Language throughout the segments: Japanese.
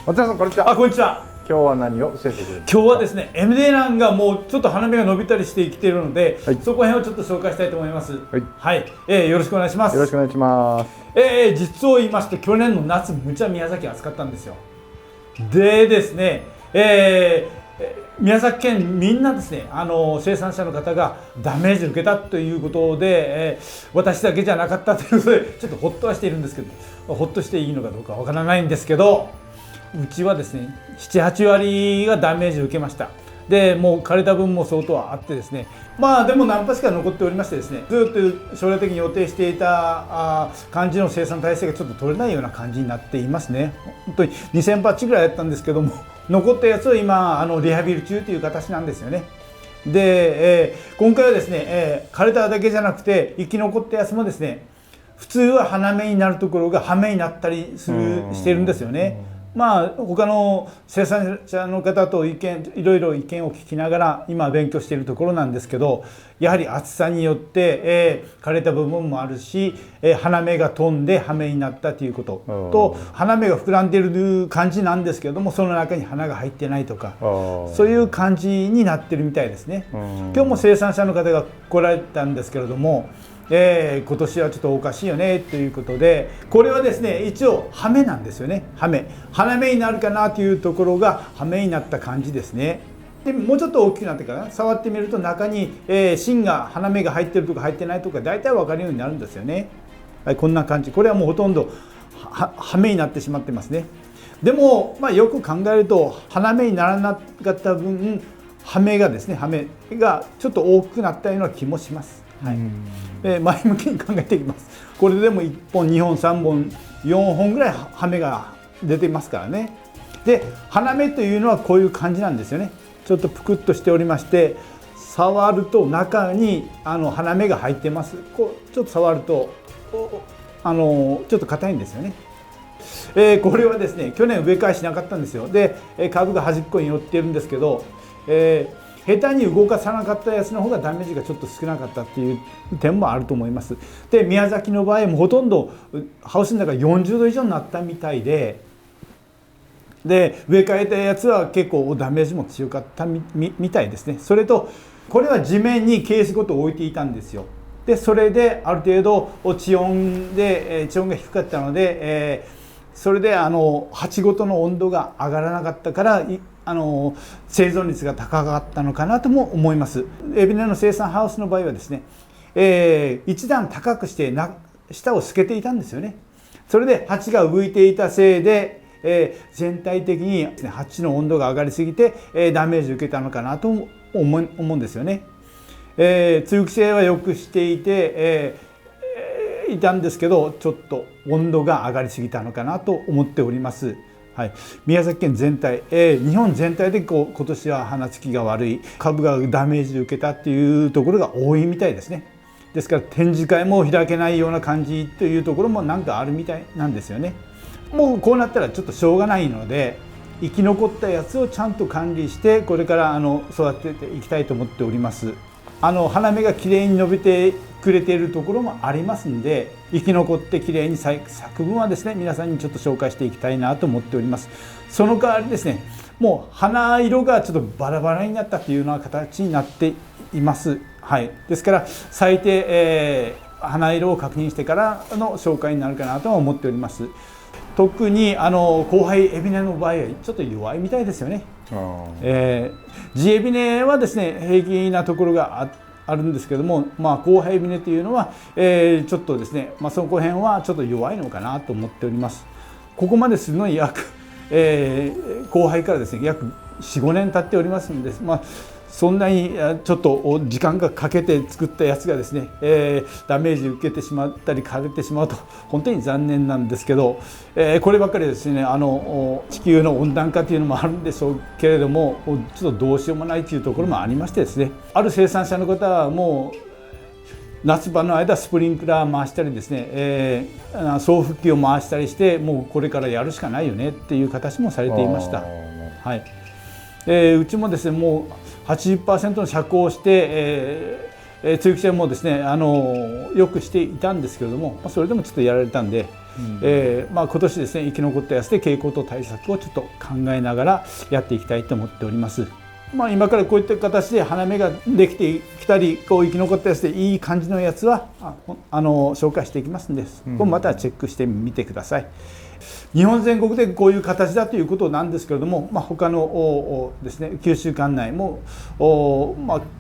松田さん、こんにちは。こんにちは。今日は何を教えてくれるんですか？今日はですね、MD ランがもうちょっと花芽が伸びたりしてきているので、はい、そこら辺をちょっと紹介したいと思います。はい、はい、よろしくお願いします。よろしくお願いします。実を言いますと、去年の夏、むちゃ宮崎暑かったんですよ。でですね、宮崎県みんなですね、生産者の方がダメージを受けたということで、私だけじゃなかったということで、ちょっとほっとはしているんですけど、ほっとしていいのかどうかわからないんですけど、うちはですね、7、8割がダメージを受けました。でもう枯れた分も相当あってですね、でも何発か残っておりましてですね、ずっと将来的に予定していた感じの生産体制がちょっと取れないような感じになっていますね。本当に2000発ぐらいやったんですけども、残ったやつを今リハビリ中という形なんですよね。で、今回はですね、枯れただけじゃなくて生き残ったやつもですね、普通は花芽になるところが葉芽になったりしてるんですよね。他の生産者の方といろいろ意見を聞きながら今勉強しているところなんですけど、やはり暑さによって、枯れた部分もあるし、花芽が飛んで葉芽になったということと、花芽が膨らんでいる感じなんですけども、その中に花が入ってないとか、そういう感じになってるみたいですね。今日も生産者の方が来られたんですけれども、今年はちょっとおかしいよねということで、これはですね、一応葉芽なんですよね。花芽になるかなというところが葉芽になった感じですね。でもうちょっと大きくなってから触ってみると、中に、芯が花芽が入ってるとか入ってないとか大体分かるようになるんですよね。はい、こんな感じ。これはもうほとんど葉芽になってしまってますね。でも、よく考えると花芽にならなかった分、葉芽がですね、葉芽がちょっと大きくなったような気もします。はい、前向きに考えていきます。これでも1本2本3本4本ぐらい葉芽が出ていますからね。で花芽というのはこういう感じなんですよね。ちょっとぷくっとしておりまして、触ると中に花芽が入ってます。こうちょっと触るとちょっと硬いんですよね。これはですね、去年植え替えしなかったんですよ。で株が端っこに寄っているんですけど、下手に動かさなかったやつの方がダメージがちょっと少なかったっていう点もあると思います。で宮崎の場合もほとんどハウスの中40度以上になったみたいで、植え替えたやつは結構ダメージも強かったみたいですね。それとこれは地面にケースごと置いていたんですよ。でそれである程度地温が低かったので、それで鉢ごとの温度が上がらなかったから生存率が高かったのかなとも思います。エビネの生産ハウスの場合はですね、一段高くして下を透けていたんですよね。それで鉢が浮いていたせいで、全体的に鉢の温度が上がりすぎて、ダメージを受けたのかなと思うんですよね。通気性はよくしていて、いたんですけど、ちょっと温度が上がりすぎたのかなと思っております。はい、宮崎県全体、日本全体で今年は花つきが悪い、株がダメージを受けたっていうところが多いみたいですね。ですから展示会も開けないような感じというところもなんかあるみたいなんですよね。もうこうなったらちょっとしょうがないので、生き残ったやつをちゃんと管理してこれから育てていきたいと思っております。花芽がきれいに伸びてくれているところもありますので、生き残ってきれいに咲く分はですね、皆さんにちょっと紹介していきたいなと思っております。その代わりですね、もう花色がちょっとバラバラになったというような形になっています。はい、ですから最低、花色を確認してからの紹介になるかなとは思っております。特に後輩エビネの場合はちょっと弱いみたいですよね。地エビネはですね、平気なところがあるんですけども、後輩エビネというのは、ちょっとですね、その辺はちょっと弱いのかなと思っております。ここまでするのに約、後輩からですね約 4,5 年経っておりますので、そんなにちょっと時間がかけて作ったやつがですね、ダメージを受けてしまったり枯れてしまうと本当に残念なんですけど、こればっかりですね、地球の温暖化というのもあるんでしょうけれども、ちょっとどうしようもないというところもありましてですね、ある生産者の方はもう夏場の間スプリンクラー回したりですね、送風機を回したりして、もうこれからやるしかないよねっていう形もされていました。はい、うちもですねもう80% の遮光をして、通気性もですねよくしていたんですけれども、それでもちょっとやられたんで、今年ですね生き残ったやつで傾向と対策をちょっと考えながらやっていきたいと思っております。今からこういった形で花芽ができてきたり生き残ったやつでいい感じのやつは紹介していきますので、ここまたチェックしてみてください。日本全国でこういう形だということなんですけれども、他のですね九州管内も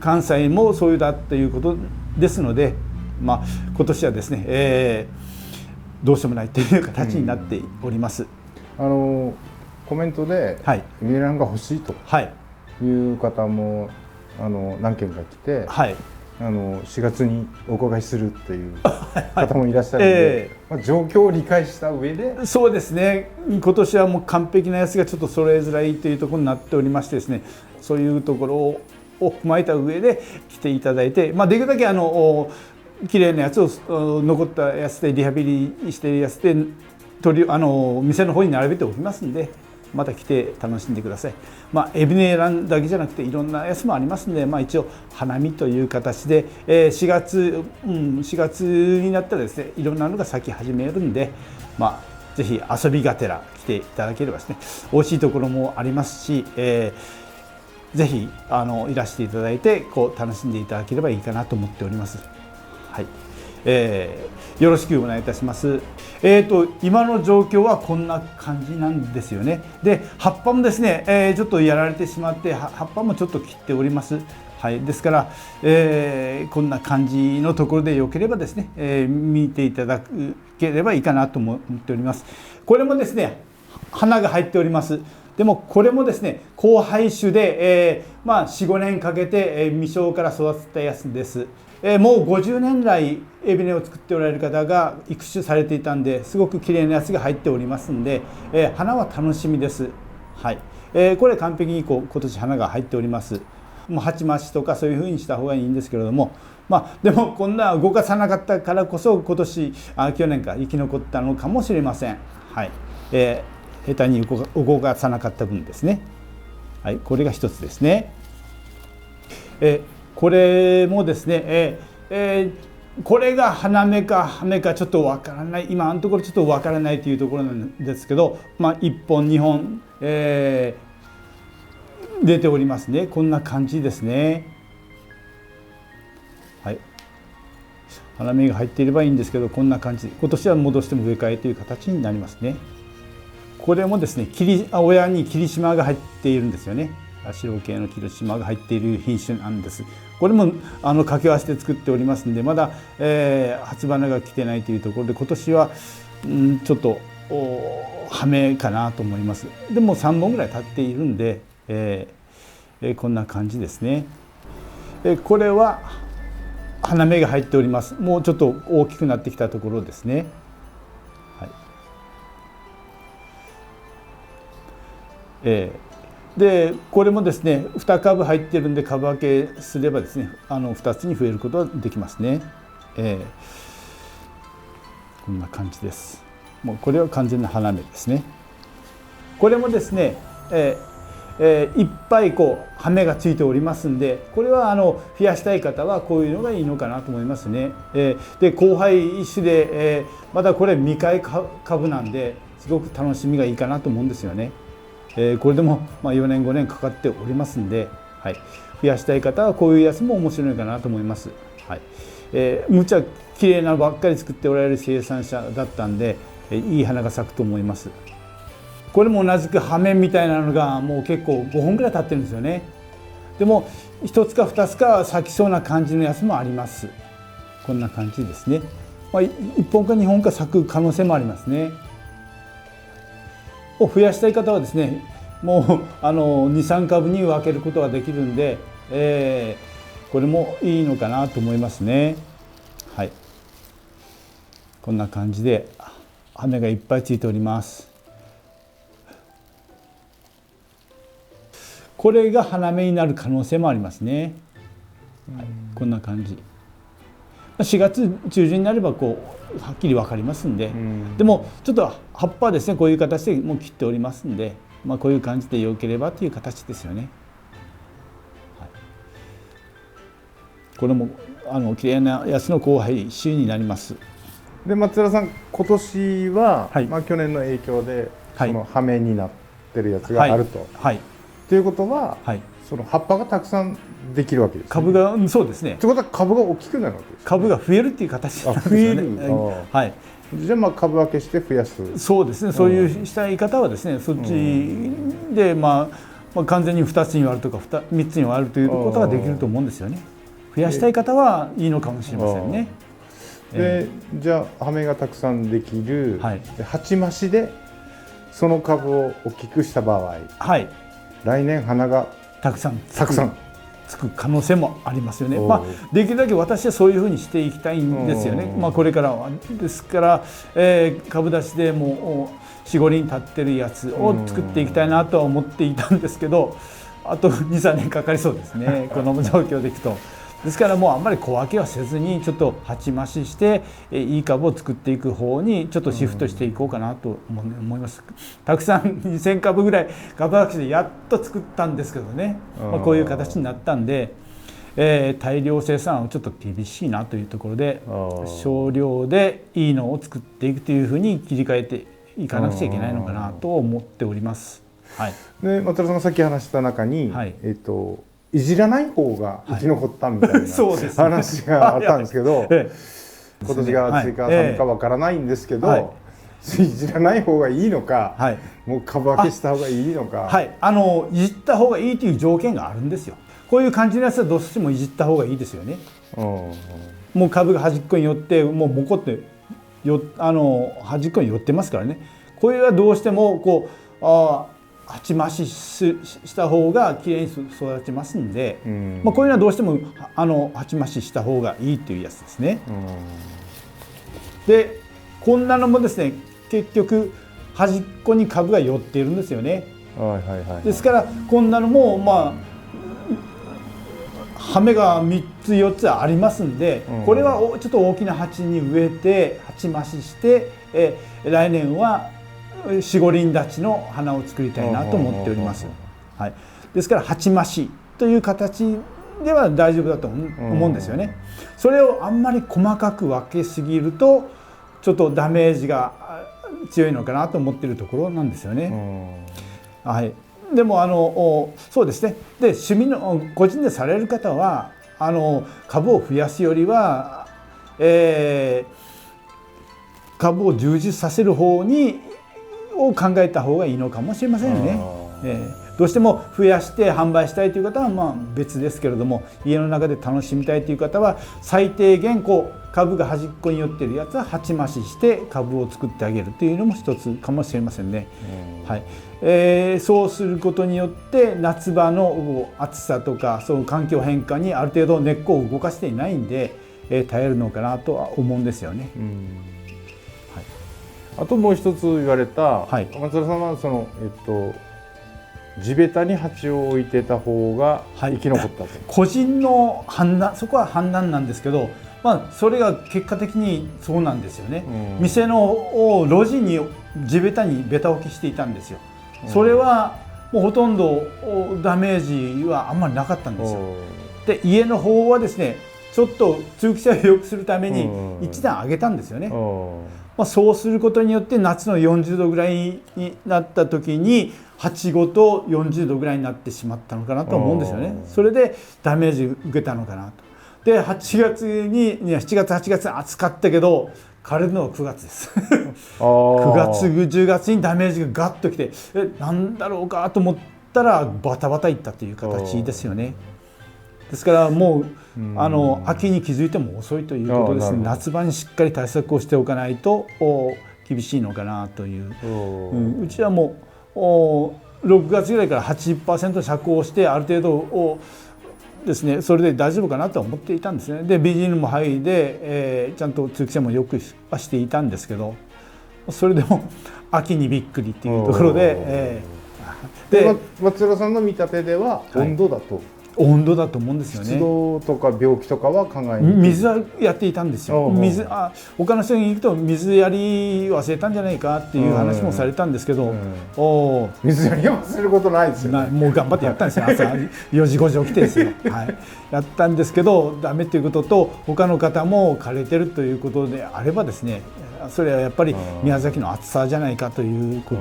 関西もそういうだということですので、今年はですね、どうしようもないという形になっております。コメントでミネランが欲しいという方も何件か来て、4月にお伺いするという方もいらっしゃるので、状況を理解した上で、そうですね、今年はもう完璧なやつがちょっと揃えづらいというところになっておりましてですね、そういうところを踏まえた上で来ていただいて、できるだけ綺麗なやつを残ったやつでリハビリしているやつで店の方に並べておきますんで、また来て楽しんでください。エビネランだけじゃなくていろんなやつもありますので、一応花見という形で4月になったらですね、いろんなのが咲き始めるんで、ぜひ遊びがてら来ていただければですね、美味しいところもありますし、ぜひいらしていただいて楽しんでいただければいいかなと思っております。はい、よろしくお願いいたします。今の状況はこんな感じなんですよね。で、葉っぱもですね、ちょっとやられてしまって葉っぱもちょっと切っております。はい、ですから、こんな感じのところでよければですね、見ていただければいいかなと思っております。これもですね、花が入っております。でもこれもですね、交配種で、4、5年かけて未生から育てたやつです。もう50年来エビネを作っておられる方が育種されていたんで、すごく綺麗なやつが入っておりますんで、花は楽しみです。はい、これ完璧に今年花が入っております。もう鉢増しとかそういうふうにした方がいいんですけれども、でもこんな動かさなかったからこそ去年か生き残ったのかもしれません。はい、下手に動かさなかった分ですね。はい、これが一つですね。これもですね、これが花芽か葉芽かちょっとわからない、今のところちょっとわからないというところなんですけど、1本2本、出ておりますね。こんな感じですね。はい、花芽が入っていればいいんですけど、こんな感じ、今年は戻しても植え替えという形になりますね。これもですね、親に霧島が入っているんですよね。白系の霧島が入っている品種なんです。これも掛け合わせて作っておりますので、まだ、初花が来てないというところで、今年は、ちょっと葉芽かなと思います。でも3本ぐらい経っているんで、こんな感じですね。これは花芽が入っております。もうちょっと大きくなってきたところですね。はい、でこれもですね2株入ってるんで株分けすればですね2つに増えることができますね。こんな感じです。もうこれは完全な花芽ですね。これもですね、いっぱい葉芽がついておりますんで、これは増やしたい方はこういうのがいいのかなと思いますね。で交配種で、まだこれ未開株なんですごく楽しみがいいかなと思うんですよね。これでも4年5年かかっておりますんで、はい、増やしたい方はこういうやつも面白いかなと思います。はい、むちゃ綺麗なのばっかり作っておられる生産者だったんで、いい花が咲くと思います。これも同じく葉芽みたいなのがもう結構5本ぐらい経ってるんですよね。でも1つか2つか咲きそうな感じのやつもあります。こんな感じですね。1本か2本か咲く可能性もありますね。を増やしたい方はですね、もう2、3株に分けることができるんで、これもいいのかなと思いますね。はい、こんな感じで葉芽がいっぱいついております。これが花芽になる可能性もありますね。はい、こんな感じ。4月中旬になればはっきり分かりますんで、でもちょっと葉っぱはですねこういう形でもう切っておりますんで、こういう感じでよければという形ですよね。はい、これも綺麗なやつの交配種になります。で松浦さん、今年は、はい、まあ、去年の影響で、はい、その葉芽になってるやつがあると。はい。ということは、はい、その葉っぱがたくさんできるわけです、ね。株が、そうですね。ということは株が大きくなるわけです、ね。株が増えるっていう形なんですよね。はい。じゃあまあ株分けして増やす。そうですね。そういうしたい方はですね、そっちでまあ完全に2つに割るとか3つに割るということができると思うんですよね。増やしたい方はいいのかもしれませんね。でじゃあ葉芽がたくさんできる、はい、鉢増しでその株を大きくした場合、はい、来年花がたくさんつく可能性もありますよね。まあ、できるだけ私はそういうふうにしていきたいんですよね。まあ、これからはですから、株出しでもう4、5輪立ってるやつを作っていきたいなとは思っていたんですけど、あと2、3年かかりそうですねこの状況でいくと。ですからもうあんまり小分けはせずにちょっと鉢増ししていい株を作っていく方にちょっとシフトしていこうかなと思います。たくさん2000株ぐらい株分けでやっと作ったんですけどね、まあ、こういう形になったんで、大量生産はちょっと厳しいなというところで少量でいいのを作っていくというふうに切り替えていかなくちゃいけないのかなと思っております。はい、で松田さんがさっき話した中に、はい、いじらない方が生き残ったみたいな、はい、話があったんですけど、今年が暑いか寒いかわからないんですけど、いじらない方がいいのか、はい、もう株分けした方がいいのか、はい、いじった方がいいという条件があるんですよ。こういう感じのやつはどうしてもいじった方がいいですよね。もう株が端っこに寄ってもうボコって端っこに寄ってますからね。これはどうしてもこう鉢増しした方がきれいに育ちますんで、まあ、こういうのはどうしても鉢増しした方がいいというやつですね。でこんなのもですね結局端っこに株が寄っているんですよね。ですからこんなのもまあ葉芽が3つ4つありますんで、これはちょっと大きな鉢に植えて鉢増しして、来年は4、5輪立ちの花を作りたいなと思っております。はい、ですから鉢増しという形では大丈夫だと思うんですよね。それをあんまり細かく分けすぎるとちょっとダメージが強いのかなと思っているところなんですよね。はい、でもそうですね。で趣味の個人でされる方は株を増やすよりは、株を充実させる方を考えた方がいいのかもしれませんよね。どうしても増やして販売したいという方はまあ別ですけれども、家の中で楽しみたいという方は最低限株が端っこに寄っているやつは鉢増しして株を作ってあげるというのも一つかもしれませんね。はい、そうすることによって夏場の暑さとかそういう環境変化にある程度根っこを動かしていないんで、耐えるのかなとは思うんですよね。あともう一つ言われた、はい、松田さんはその地べたに鉢を置いてた方が生き残ったと、はい、個人の判断、そこは判断なんですけど、まあ、それが結果的にそうなんですよね。店の路地に地べたにベタ置きしていたんですよ。それはもうほとんどダメージはあんまりなかったんですよ。で家の方はですねちょっと通気性を良くするために一段上げたんですよね。まあ、そうすることによって夏の40度ぐらいになった時に鉢ごと40度ぐらいになってしまったのかなと思うんですよね。それでダメージ受けたのかなと。で7月8月暑かったけど枯れるのは9月です9月10月にダメージがガッときてなんだろうかと思ったらバタバタいったという形ですよね。ですからもう秋に気づいても遅いということですね。夏場にしっかり対策をしておかないと厳しいのかなという、うちはもう6月ぐらいから 80% 遮光してある程度ですねそれで大丈夫かなと思っていたんですね。でビニールも剥いで、ちゃんと通気性もよくはしていたんですけど、それでも秋にびっくりっていうところで、で松浦さんの見立てでは温度だと、温度だと思うんですよね。湿度とか病気とかは考えに水はやっていたんですよ。他の人に行くと水やり忘れたんじゃないかっていう話もされたんですけど、水やりは忘れることないですよね。もう頑張ってやったんですよ。朝4時5時起きてですよ、はい、やったんですけどダメということと、他の方も枯れてるということであればですね、それはやっぱり宮崎の暑さじゃないかというこ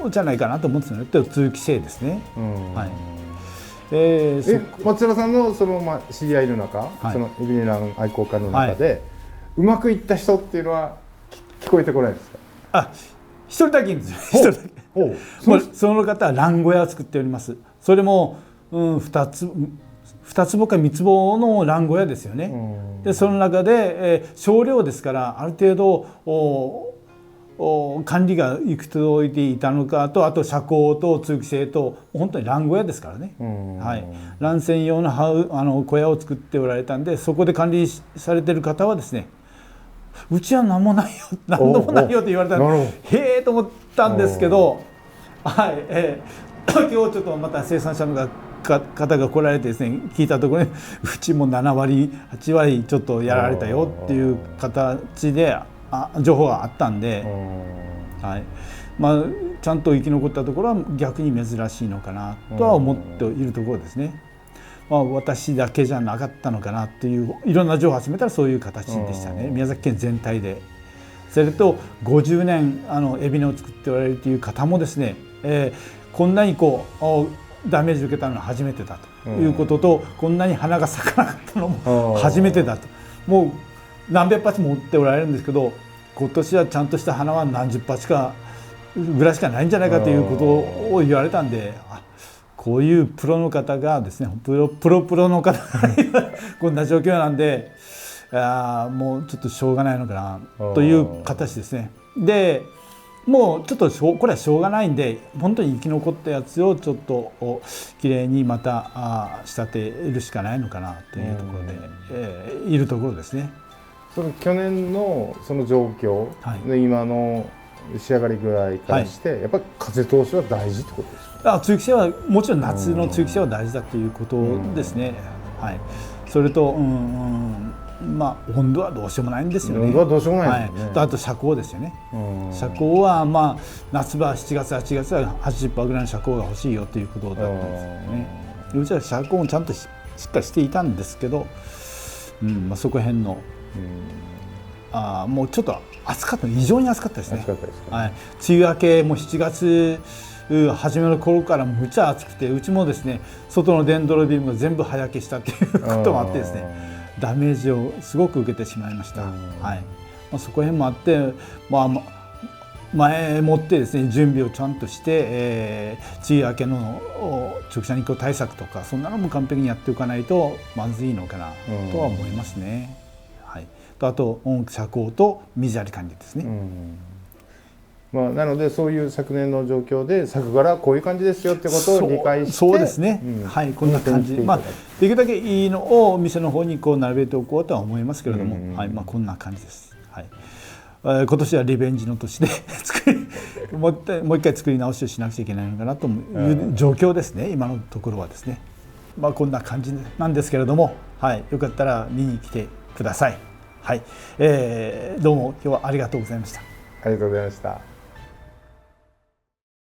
とじゃないかなと思うんですよね。通気性ですね。はい。松原さんのその知り合いの中、そのエビネラン愛好家の中で、うまくいった人っていうのは聞こえてこないですか？一人だけいるんですよ。一人だけ。その方は卵小屋を作っております。それも、2坪か3坪の卵小屋ですよね。でその中で、少量ですからある程度管理がいくつ置いていたのかと、あと遮光と通気性と、本当に卵小屋ですからね、はい、卵専用の小屋を作っておられたんで、そこで管理されてる方はですね、うちは何もないよ何でもないよって言われたらへえと思ったんですけど、はい、今日ちょっとまた生産者の方が来られてですね、聞いたところにうちも7割8割ちょっとやられたよっていう形で情報があったんで、はい、ちゃんと生き残ったところは逆に珍しいのかなとは思っているところですね。私だけじゃなかったのかなっていう、いろんな情報を集めたらそういう形でしたね、宮崎県全体で。それと50年エビネを作っておられるという方もですね、こんなにダメージを受けたのは初めてだということと、こんなに花が咲かなかったのも初めてだと、もう何百鉢も売っておられるんですけど、今年はちゃんとした花は何十鉢かぐらいしかないんじゃないかということを言われたんで、こういうプロの方がですね、プロの方がこんな状況なんで、もうちょっとしょうがないのかなという形ですね。でもうちょっとこれはしょうがないんで、本当に生き残ったやつをちょっときれいにまた仕立てるしかないのかなというところで、いるところですね。その去年のその状況で今の仕上がり具合からして、やっぱり風通しは大事ってことですか？通気性はもちろん夏の通気性は大事だということですね。はい。それと温度はどうしようもないんですよね。温度はどうしようもないですよね。あと遮光ですよね。遮光は夏場7月8月は 80% ぐらいの遮光が欲しいよということだったんですよね。うちは遮光もちゃんとしっかりしていたんですけど、そこへんのもうちょっと暑かった、異常に暑かったですね。はい、梅雨明けも7月初めの頃からむちゃ暑くて、うちもですね外のデンドロビームが全部葉焼けしたっていうこともあってですね、ダメージをすごく受けてしまいました。はい、そこへんもあって、前もってですね準備をちゃんとして、梅雨明けの直射日光対策とかそんなのも完璧にやっておかないとまずいのかなとは思いますね。はい、あと遮光と水やり管理ですね。なのでそういう昨年の状況で作柄こういう感じですよってことを理解して、そうですね、はい、こんな感じで、できるだけいいのをお店の方に並べておこうとは思いますけれども、はい、こんな感じです。はい、今年はリベンジの年でもう一回作り直しをしなくちゃいけないのかなという状況ですね、今のところはですね。こんな感じなんですけれども、はい、よかったら見に来てください。はい、どうも今日はありがとうございました。ありがとうございました。